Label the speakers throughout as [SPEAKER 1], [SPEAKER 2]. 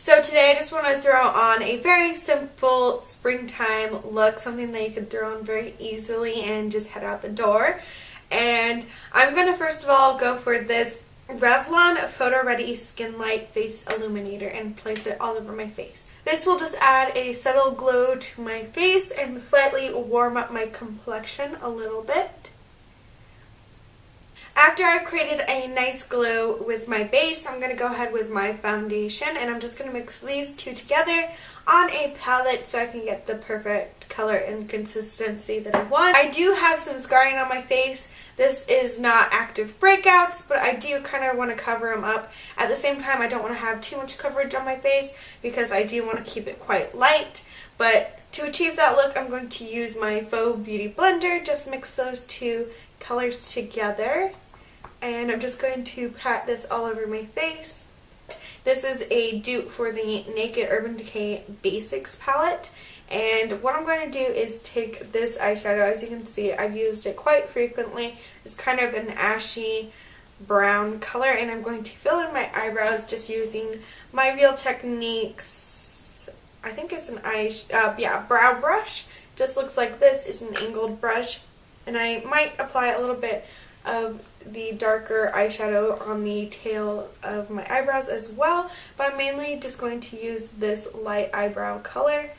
[SPEAKER 1] So today I just want to throw on a very simple springtime look, something that you could throw on very easily and just head out the door. And I'm going to first of all go for this Revlon Photo Ready Skin Light Face Illuminator and place it all over my face. This will just add a subtle glow to my face and slightly warm up my complexion a little bit. After I've created a nice glow with my base, I'm going to go ahead with my foundation, and I'm just going to mix these two together on a palette so I can get the perfect color and consistency that I want. I do have some scarring on my face. This is not active breakouts, but I do kind of want to cover them up. At the same time, I don't want to have too much coverage on my face because I do want to keep it quite light. But to achieve that look, I'm going to use my Faux Beauty Blender. Just mix those two colors together. And I'm just going to pat this all over my face. This is a dupe for the Naked Urban Decay Basics palette. And what I'm going to do is take this eyeshadow. As you can see, I've used it quite frequently. It's kind of an ashy brown color. And I'm going to fill in my eyebrows just using my Real Techniques, I think it's an brow brush. Just looks like this. It's an angled brush. And I might apply a little bit of the darker eyeshadow on the tail of my eyebrows as well, but I'm mainly just going to use this light eyebrow color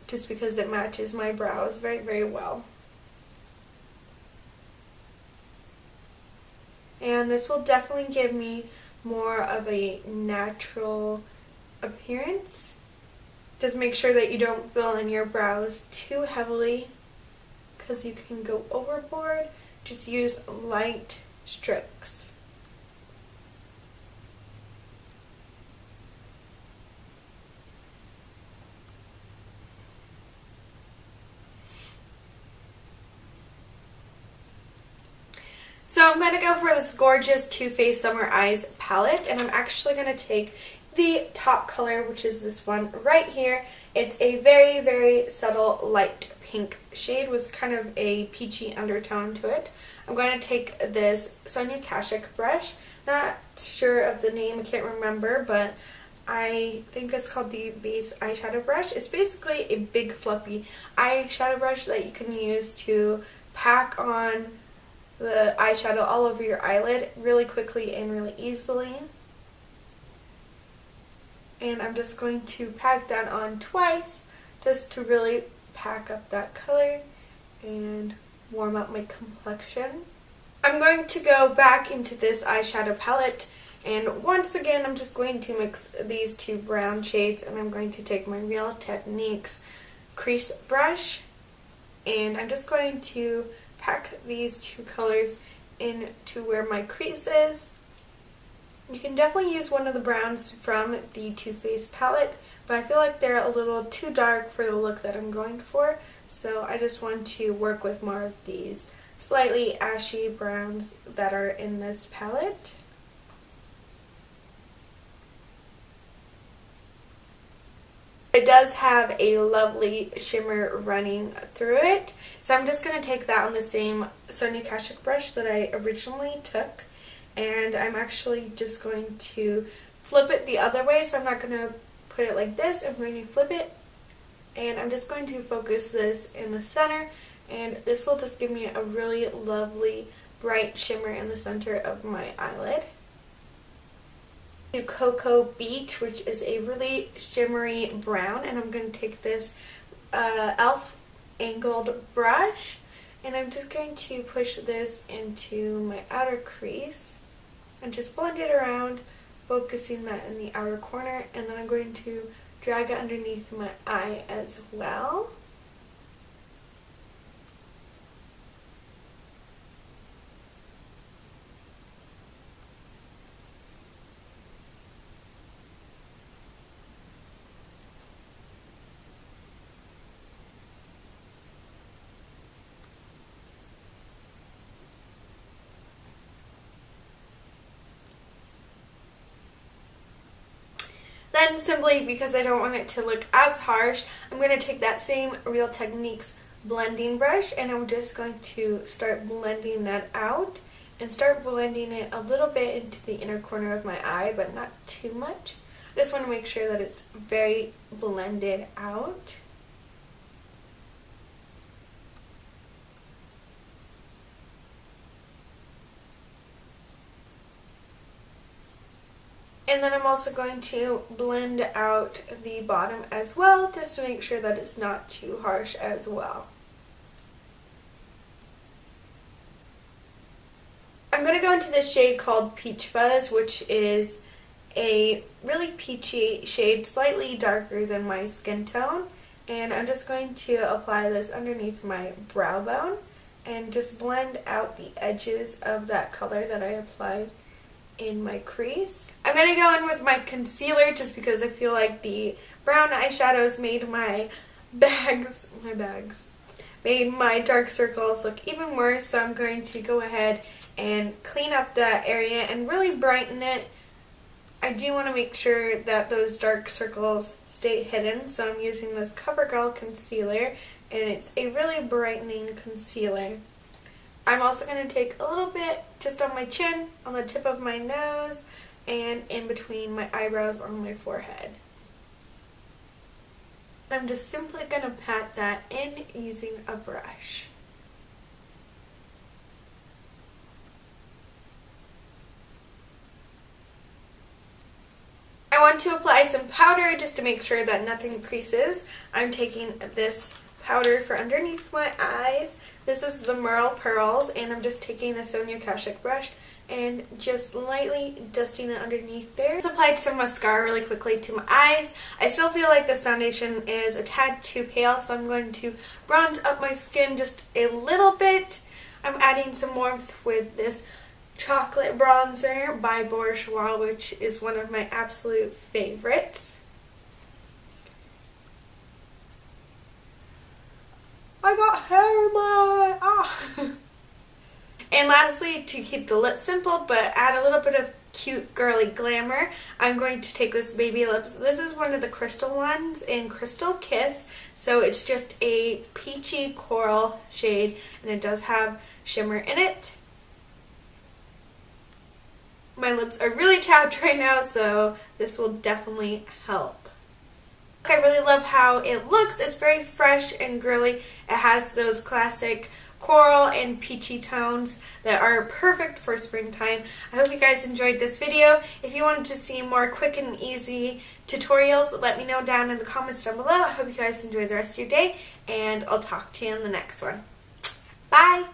[SPEAKER 1] just because it matches my brows very, very well. And this will definitely give me more of a natural appearance. Just make sure that you don't fill in your brows too heavily because you can go overboard. Just use light strokes. So I'm going to go for this gorgeous Too Faced Summer Eyes palette, and I'm actually going to take the top color, which is this one right here. It's a very, very subtle light pink shade with kind of a peachy undertone to it. I'm going to take this Sonia Kashuk brush. Not sure of the name, I can't remember, but I think it's called the Base Eyeshadow Brush. It's basically a big fluffy eyeshadow brush that you can use to pack on the eyeshadow all over your eyelid really quickly and really easily. And I'm just going to pack that on twice just to really pack up that color and warm up my complexion. I'm going to go back into this eyeshadow palette, and once again I'm just going to mix these two brown shades, and I'm going to take my Real Techniques crease brush, and I'm just going to pack these two colors into where my crease is. You can definitely use one of the browns from the Too Faced palette, but I feel like they're a little too dark for the look that I'm going for, so I just want to work with more of these slightly ashy browns that are in this palette. It does have a lovely shimmer running through it, so I'm just going to take that on the same Sonia Kashuk brush that I originally took. And I'm actually just going to flip it the other way, so I'm not going to put it like this. I'm going to flip it, and I'm just going to focus this in the center, and this will just give me a really lovely bright shimmer in the center of my eyelid. To Cocoa Beach, which is a really shimmery brown, and I'm going to take this e.l.f. angled brush, and I'm just going to push this into my outer crease and just blend it around, focusing that in the outer corner, and then I'm going to drag it underneath my eye as well. Then simply because I don't want it to look as harsh, I'm going to take that same Real Techniques blending brush, and I'm just going to start blending that out and start blending it a little bit into the inner corner of my eye, but not too much. I just want to make sure that it's very blended out. And then I'm also going to blend out the bottom as well, just to make sure that it's not too harsh as well. I'm going to go into this shade called Peach Fuzz, which is a really peachy shade, slightly darker than my skin tone. And I'm just going to apply this underneath my brow bone and just blend out the edges of that color that I applied in my crease. I'm going to go in with my concealer just because I feel like the brown eyeshadows made my made my dark circles look even worse, so I'm going to go ahead and clean up that area and really brighten it. I do want to make sure that those dark circles stay hidden, so I'm using this Covergirl concealer, and it's a really brightening concealer. I'm also going to take a little bit just on my chin, on the tip of my nose, and in between my eyebrows on my forehead. I'm just simply going to pat that in using a brush. I want to apply some powder just to make sure that nothing creases. I'm taking this powder for underneath my eyes. This is the Merle Pearls, and I'm just taking the Sonia Kashuk brush and just lightly dusting it underneath there. I just applied some mascara really quickly to my eyes. I still feel like this foundation is a tad too pale, so I'm going to bronze up my skin just a little bit. I'm adding some warmth with this chocolate bronzer by Bourjois, which is one of my absolute favorites. I got hair in my eye. And lastly, to keep the lips simple but add a little bit of cute girly glamour, I'm going to take this baby lips. This is one of the crystal ones in Crystal Kiss, so it's just a peachy coral shade, and it does have shimmer in it. My lips are really chapped right now, so this will definitely help. I really love how it looks. It's very fresh and girly. It has those classic coral and peachy tones that are perfect for springtime. I hope you guys enjoyed this video. If you wanted to see more quick and easy tutorials, let me know down in the comments down below. I hope you guys enjoy the rest of your day, and I'll talk to you in the next one. Bye!